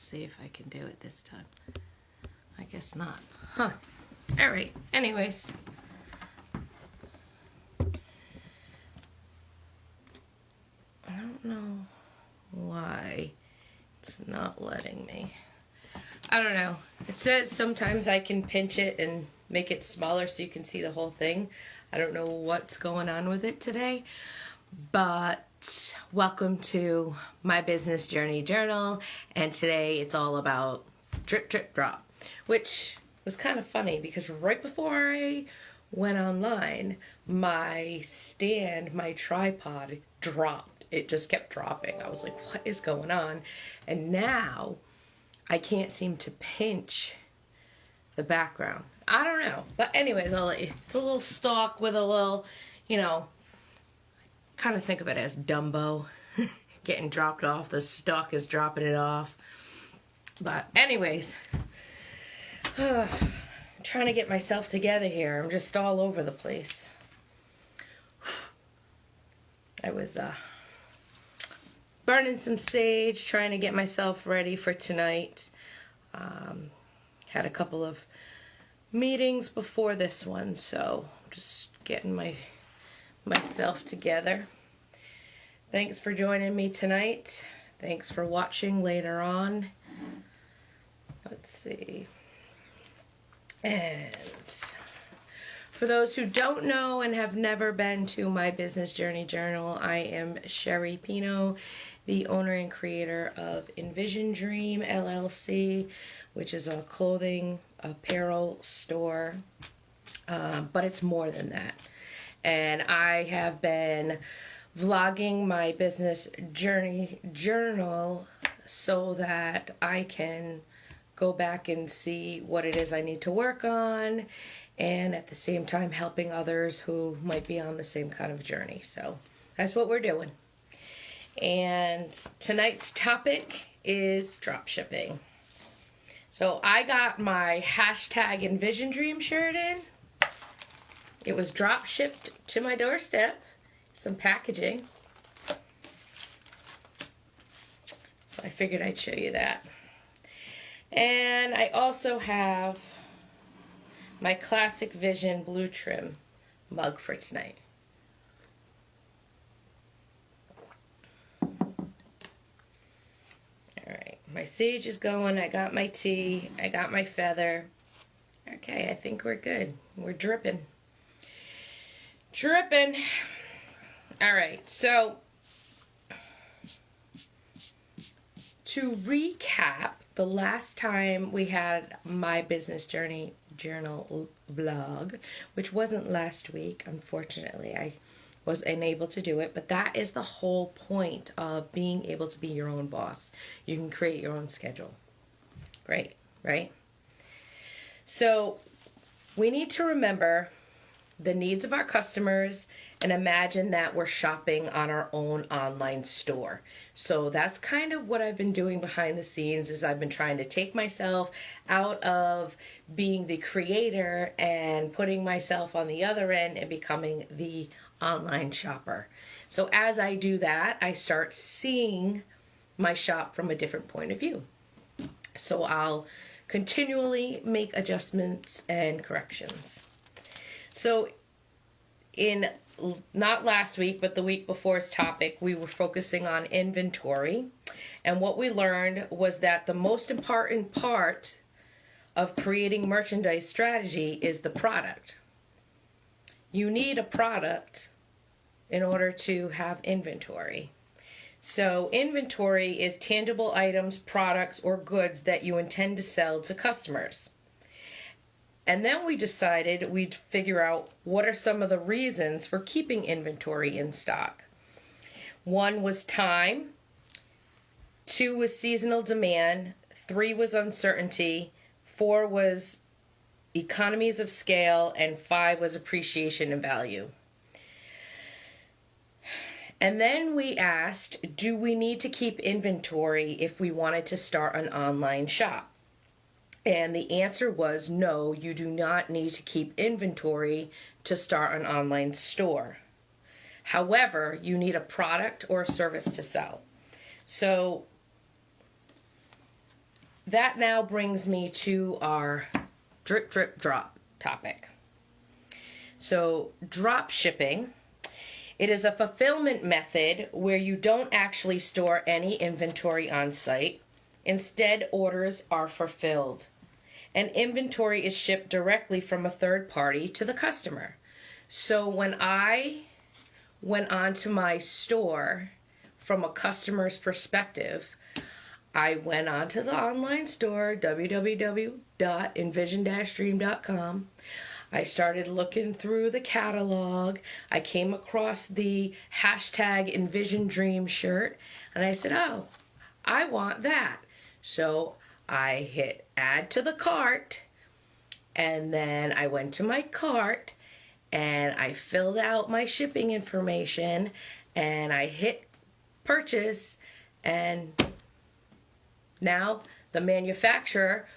see if I can do it this time. I guess not. Huh. All right. Anyways. I don't know why it's not letting me. I don't know. It says sometimes I can pinch it and make it smaller so you can see the whole thing. I don't know what's going on with it today, but welcome to my business journey journal, and today it's all about drip, drip, drop, which was kind of funny because right before I went online, my stand, my tripod dropped. It just kept dropping. I was like, what is going on? And now I can't seem to pinch the background. I don't know. But anyways, I'll let you. It's a little stalk with a little, kind of think of it as Dumbo getting dropped off. The stalk is dropping it off. But anyways, I'm trying to get myself together here. I'm just all over the place. I was burning some sage, trying to get myself ready for tonight. Had a couple of meetings before this one, so just getting myself together. Thanks for joining me tonight. Thanks for watching later on. Let's see. And for those who don't know and have never been to my business journey journal, I am Sheri Pino, the owner and creator of Envision Dream LLC, which is a clothing apparel store, but it's more than that. And I have been vlogging my business journey journal so that I can go back and see what it is I need to work on, and at the same time helping others who might be on the same kind of journey. So that's what we're doing. And tonight's topic is drop shipping. So I got my hashtag Envision Dream shirt in. It was drop shipped to my doorstep. Some packaging. So I figured I'd show you that. And I also have my Classic Vision blue trim mug for tonight. Alright, my sage is going, I got my tea, I got my feather. Okay, I think we're good. We're dripping. Dripping. Alright, so to recap, the last time we had my business journey journal vlog, which wasn't last week, unfortunately, I was unable to do it, but that is the whole point of being able to be your own boss. You can create your own schedule. Great, right? So we need to remember the needs of our customers and imagine that we're shopping on our own online store. So that's kind of what I've been doing behind the scenes, is I've been trying to take myself out of being the creator and putting myself on the other end and becoming the online shopper. So as I do that, I start seeing my shop from a different point of view. So I'll continually make adjustments and corrections. So in not last week, but the week before's topic, we were focusing on inventory. And what we learned was that the most important part of creating merchandise strategy is the product. You need a product in order to have inventory. So inventory is tangible items, products, or goods that you intend to sell to customers. And then we decided we'd figure out what are some of the reasons for keeping inventory in stock. 1 was time, 2 was seasonal demand, 3 was uncertainty, 4 was economies of scale, and 5 was appreciation and value. And then we asked, do we need to keep inventory if we wanted to start an online shop? And the answer was no, you do not need to keep inventory to start an online store. However, you need a product or a service to sell. So that now brings me to our drip, drip, drop topic. So drop shipping, it is a fulfillment method where you don't actually store any inventory on site. Instead, orders are fulfilled, and inventory is shipped directly from a third party to the customer. So when I went onto my store from a customer's perspective, I went onto the online store, www.envision-dream.com. I started looking through the catalog. I came across the hashtag Envision Dream shirt, and I said, oh, I want that. So I hit add to the cart, and then I went to my cart, and I filled out my shipping information, and I hit purchase, and now the manufacturer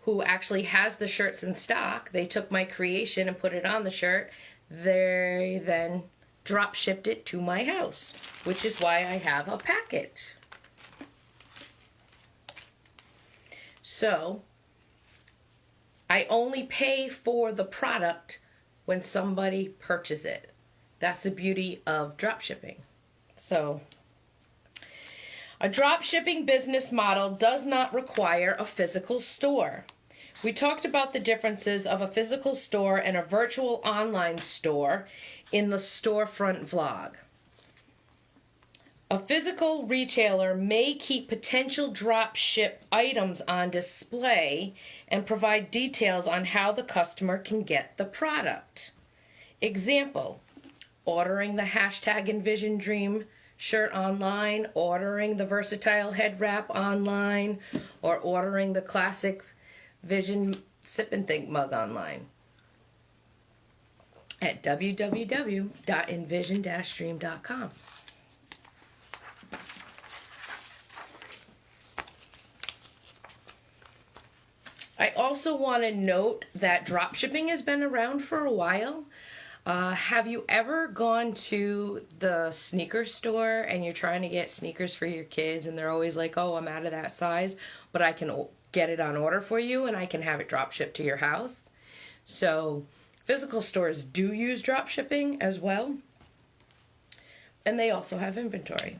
who actually has the shirts in stock, they took my creation and put it on the shirt. They then drop shipped it to my house, which is why I have a package. So I only pay for the product when somebody purchases it. That's the beauty of drop shipping. So a drop shipping business model does not require a physical store. We talked about the differences of a physical store and a virtual online store in the storefront vlog. A physical retailer may keep potential drop ship items on display and provide details on how the customer can get the product. Example, ordering the hashtag Envision Dream shirt online, ordering the versatile head wrap online, or ordering the classic Vision Sip and Think mug online at www.envision-dream.com. I also want to note that dropshipping has been around for a while. Have you ever gone to the sneaker store and you're trying to get sneakers for your kids and they're always like, oh, I'm out of that size, but I can get it on order for you and I can have it drop shipped to your house? So physical stores do use drop shipping as well, and they also have inventory.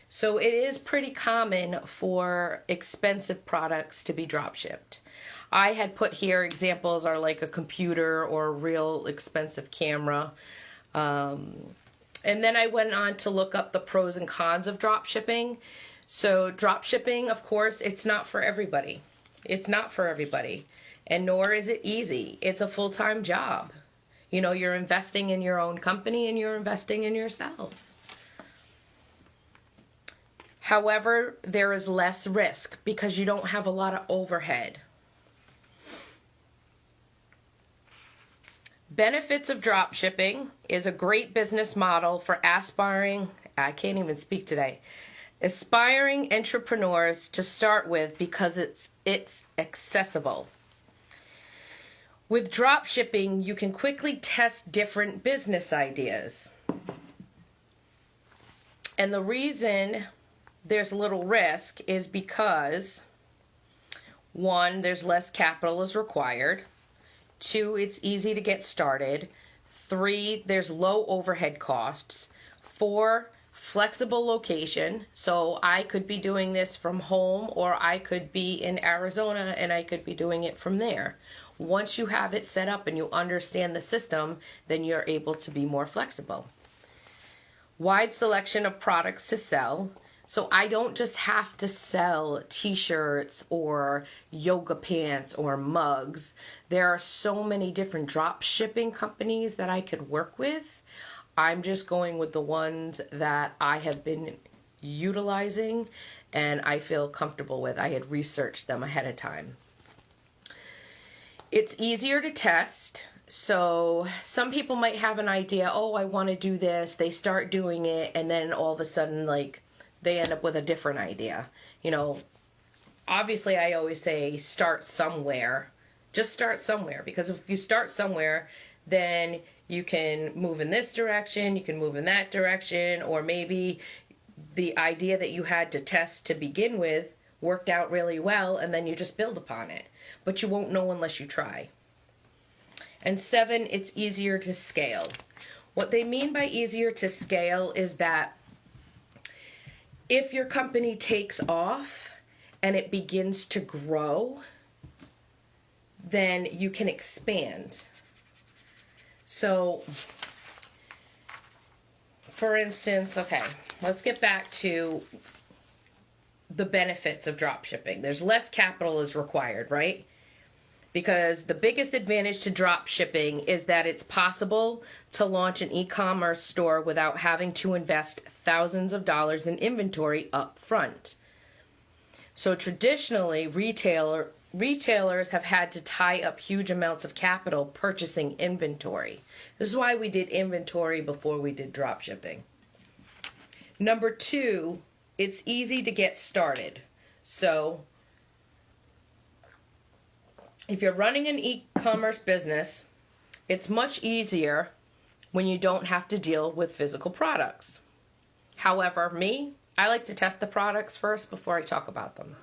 So it is pretty common for expensive products to be drop shipped. I had put here examples are like a computer or a real expensive camera. And then I went on to look up the pros and cons of drop shipping. So drop shipping, of course, it's not for everybody. It's not for everybody. And nor is it easy. It's a full-time job. You know, you're investing in your own company and you're investing in yourself. However, there is less risk because you don't have a lot of overhead. Benefits of drop shipping is a great business model for aspiring entrepreneurs to start with because it's accessible. With drop shipping, you can quickly test different business ideas. And the reason there's little risk is because, one, there's less capital is required. Two, it's easy to get started. Three, there's low overhead costs. Four, flexible location. So I could be doing this from home or I could be in Arizona and I could be doing it from there. Once you have it set up and you understand the system, then you're able to be more flexible. Wide selection of products to sell. So I don't just have to sell t-shirts or yoga pants or mugs. There are so many different drop shipping companies that I could work with. I'm just going with the ones that I have been utilizing and I feel comfortable with. I had researched them ahead of time. It's easier to test. So some people might have an idea, oh, I want to do this. They start doing it and then all of a sudden, like, they end up with a different idea. You know, obviously I always say start somewhere. Just start somewhere, because if you start somewhere, then you can move in this direction, you can move in that direction, or maybe the idea that you had to test to begin with worked out really well, and then you just build upon it. But you won't know unless you try. And 7, it's easier to scale. What they mean by easier to scale is that if your company takes off and it begins to grow, then you can expand. So, for instance, okay, let's get back to the benefits of drop shipping. There's less capital is required, right? Because the biggest advantage to drop shipping is that it's possible to launch an e-commerce store without having to invest thousands of dollars in inventory up front. So traditionally, retailers have had to tie up huge amounts of capital purchasing inventory. This is why we did inventory before we did drop shipping. Number 2, it's easy to get started. So if you're running an e-commerce business, it's much easier when you don't have to deal with physical products. However, I like to test the products first before I talk about them.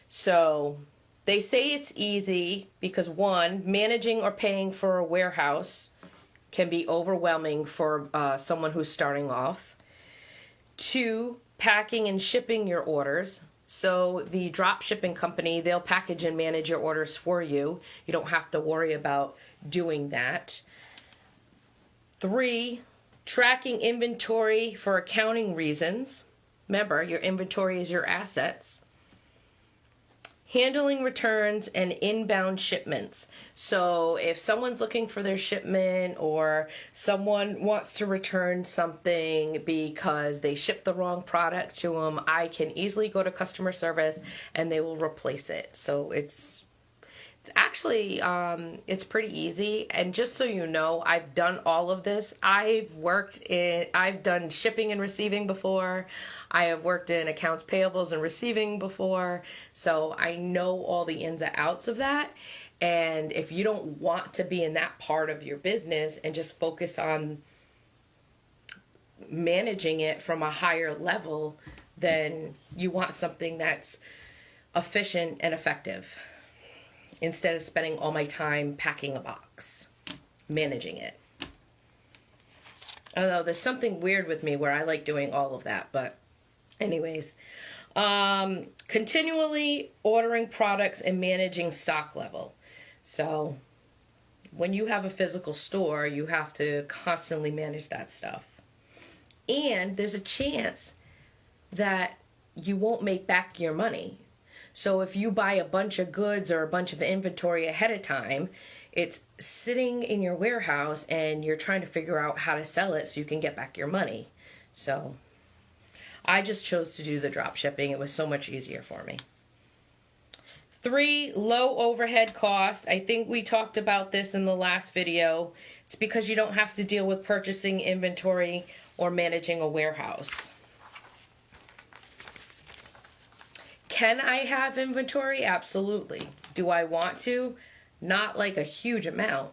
So they say it's easy because 1, managing or paying for a warehouse can be overwhelming for someone who's starting off. 2, packing and shipping your orders. So the drop shipping company, they'll package and manage your orders for you. You don't have to worry about doing that. 3, tracking inventory for accounting reasons. Remember, your inventory is your assets. Handling returns and inbound shipments. So if someone's looking for their shipment or someone wants to return something because they shipped the wrong product to them, I can easily go to customer service and they will replace it. So it's actually, it's pretty easy. And just so you know, I've done all of this. I've done shipping and receiving before. I have worked in accounts payables and receiving before. So I know all the ins and outs of that. And if you don't want to be in that part of your business and just focus on managing it from a higher level, then you want something that's efficient and effective, instead of spending all my time packing a box, managing it. Although there's something weird with me where I like doing all of that, but anyways. Continually ordering products and managing stock level. So when you have a physical store, you have to constantly manage that stuff. And there's a chance that you won't make back your money. So if you buy a bunch of goods or a bunch of inventory ahead of time, it's sitting in your warehouse and you're trying to figure out how to sell it so you can get back your money. So I just chose to do the drop shipping. It was so much easier for me. 3, low overhead cost. I think we talked about this in the last video. It's because you don't have to deal with purchasing inventory or managing a warehouse. Can I have inventory? Absolutely. Do I want to? Not like a huge amount.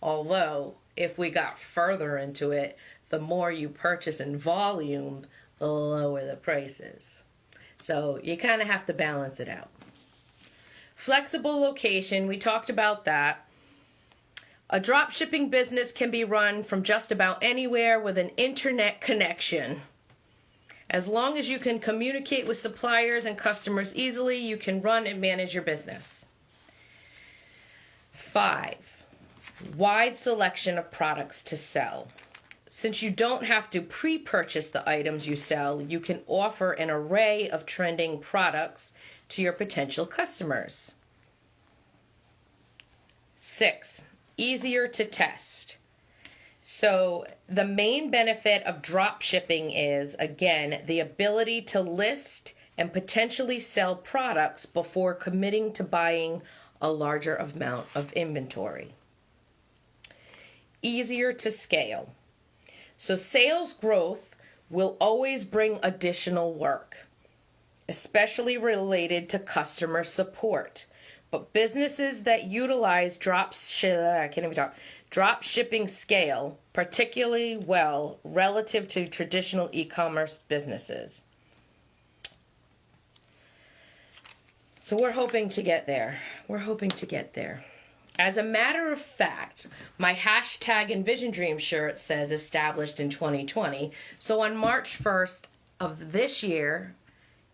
Although, if we got further into it, the more you purchase in volume, the lower the prices. So you kind of have to balance it out. Flexible location, we talked about that. A drop shipping business can be run from just about anywhere with an internet connection. As long as you can communicate with suppliers and customers easily, you can run and manage your business. 5, wide selection of products to sell. Since you don't have to pre-purchase the items you sell, you can offer an array of trending products to your potential customers. 6, easier to test. So the main benefit of drop shipping is, again, the ability to list and potentially sell products before committing to buying a larger amount of inventory. Easier to scale. So sales growth will always bring additional work, especially related to customer support. But businesses that utilize drop shipping scale particularly well relative to traditional e-commerce businesses. So we're hoping to get there. We're hoping to get there. As a matter of fact, my hashtag Envision Dream shirt says established in 2020. So on March 1st of this year,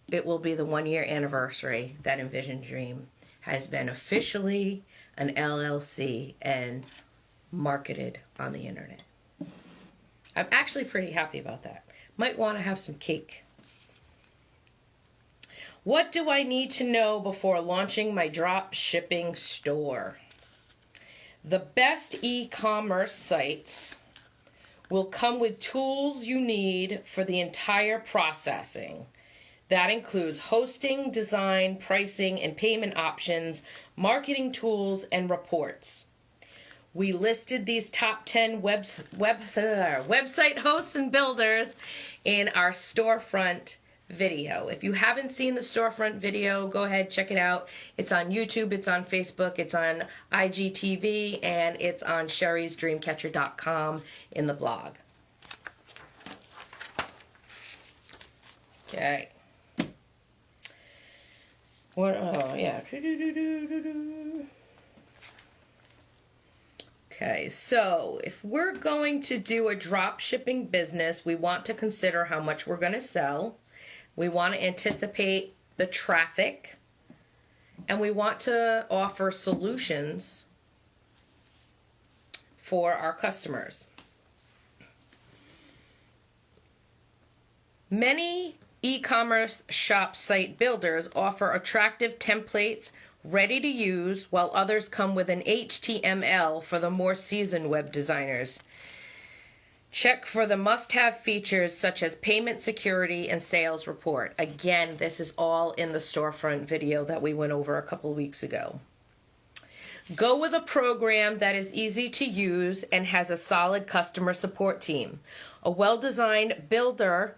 it will be the 1-year anniversary that Envision Dream has been officially an LLC and marketed on the internet. I'm actually pretty happy about that. Might want to have some cake. What do I need to know before launching my drop shipping store? The best e-commerce sites will come with tools you need for the entire processing. That includes hosting, design, pricing, and payment options, marketing tools, and reports. We listed these top 10 website hosts and builders in our storefront video. If you haven't seen the storefront video, go ahead, check it out. It's on YouTube, it's on Facebook, it's on IGTV, and it's on Sherry'sDreamCatcher.com in the blog. Okay. What? Oh, yeah. Okay, so if we're going to do a drop shipping business, we want to consider how much we're going to sell. We want to anticipate the traffic, and we want to offer solutions for our customers. Many e-commerce shop site builders offer attractive templates ready to use, while others come with an HTML for the more seasoned web designers. Check for the must-have features such as payment security and sales report. Again, this is all in the storefront video that we went over a couple weeks ago. Go with a program that is easy to use and has a solid customer support team. A well-designed builder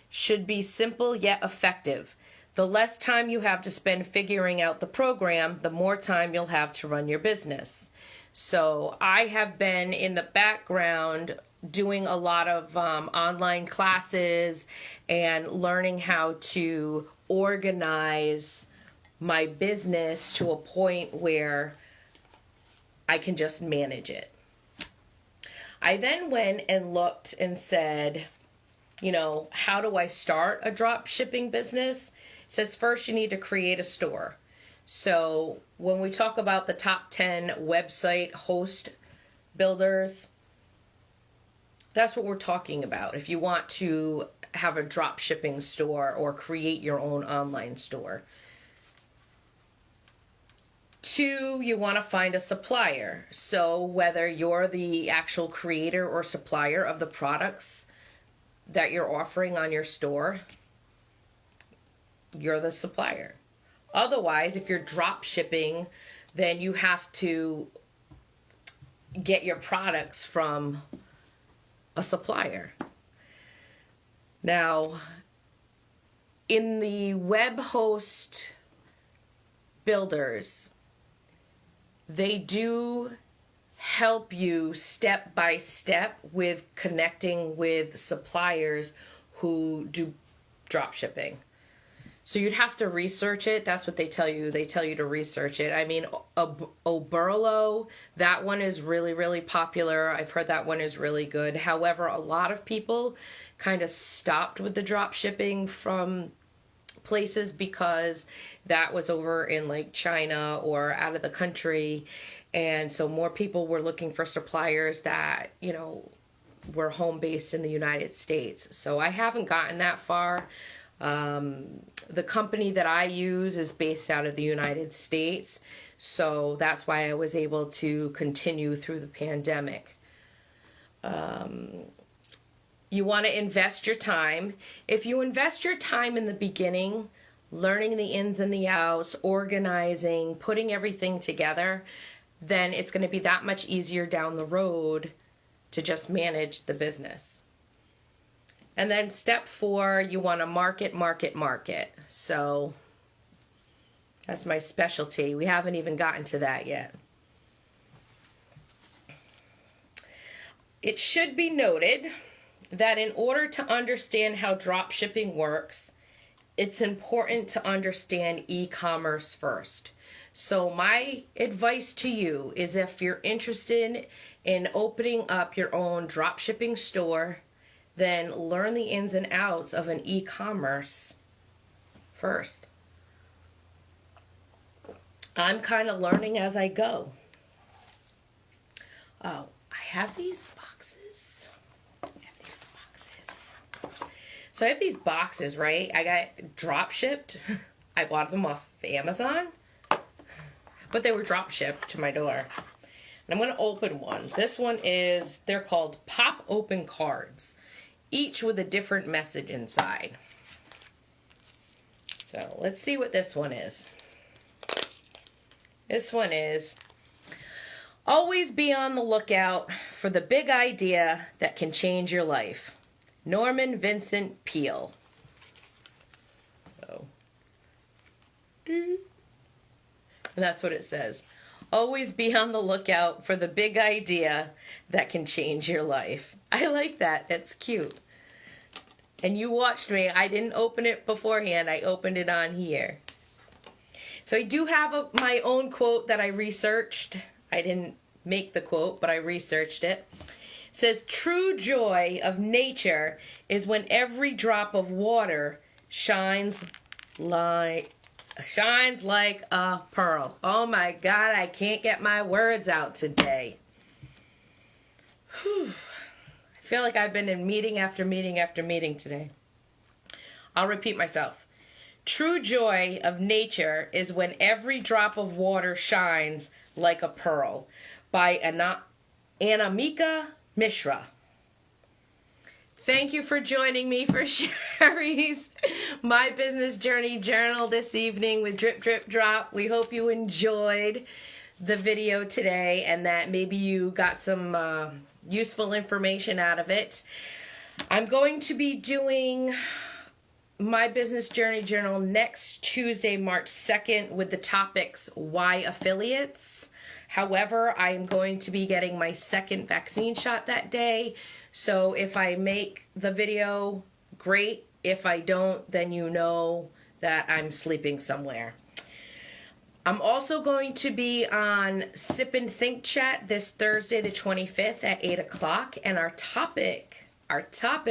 should be simple yet effective. The less time you have to spend figuring out the program, the more time you'll have to run your business. So I have been in the background doing a lot of online classes and learning how to organize my business to a point where I can just manage it. I then went and looked and said, you know, how do I start a drop shipping business? It says first you need to create a store. So when we talk about the top 10 website host builders, that's what we're talking about. If you want to have a drop shipping store or create your own online store. 2, you want to find a supplier. So whether you're the actual creator or supplier of the products that you're offering on your store, you're the supplier. Otherwise, if you're drop shipping, then you have to get your products from a supplier. Now, in the web host builders, they do help you step by step with connecting with suppliers who do drop shipping. So you'd have to research it. That's what they tell you. They tell you to research it. I mean, Oberlo, that one is really, really popular. I've heard that one is really good. However, a lot of people kind of stopped with the drop shipping from places because that was over in like China or out of the country. And so more people were looking for suppliers that, you know, were home based in the United States. So I haven't gotten that far. The company that I use is based out of the United States, so that's why I was able to continue through the pandemic. You want to invest your time. If you invest your time in the beginning, learning the ins and the outs, organizing, putting everything together, then it's going to be that much easier down the road to just manage the business. And then step 4, you want to market. So that's my specialty. We haven't even gotten to that yet. It should be noted that in order to understand how drop shipping works it's important to understand e-commerce first. So my advice to you is, if you're interested in opening up your own drop shipping store, then learn the ins and outs of an e-commerce first. I'm kind of learning as I go. Oh, I have these boxes. So I have these boxes, right? I got drop shipped. I bought them off Amazon, but they were drop shipped to my door. And I'm going to open one. This one is, they're called pop open cards, each with a different message inside. So let's see what this one is. This one is, always be on the lookout for the big idea that can change your life. Norman Vincent Peale. So, and that's what it says. Always be on the lookout for the big idea that can change your life. I like that. That's cute. And you watched me. I didn't open it beforehand. I opened it on here. So I do have my own quote that I researched. I didn't make the quote, but I researched it. It says, true joy of nature is when every drop of water shines like a pearl. Oh my God, I can't get my words out today. Whew. I feel like I've been in meeting after meeting after meeting today. I'll repeat myself. True joy of nature is when every drop of water shines like a pearl, by Anamika Mishra. Thank you for joining me for Sheri's My Business Journey Journal this evening with Drip Drip Drop. We hope you enjoyed the video today and that maybe you got some useful information out of it. I'm going to be doing My Business Journey Journal next Tuesday, March 2nd, with the topics Why Affiliates. However, I'm going to be getting my second vaccine shot that day. So if I make the video, great. If I don't, then you know that I'm sleeping somewhere. I'm also going to be on Sip and Think Chat this Thursday, the 25th at 8 o'clock. And our topic,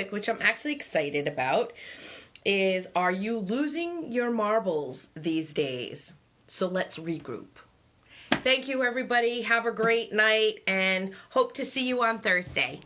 which I'm actually excited about, is, are you losing your marbles these days? So let's regroup. Thank you, everybody. Have a great night and hope to see you on Thursday.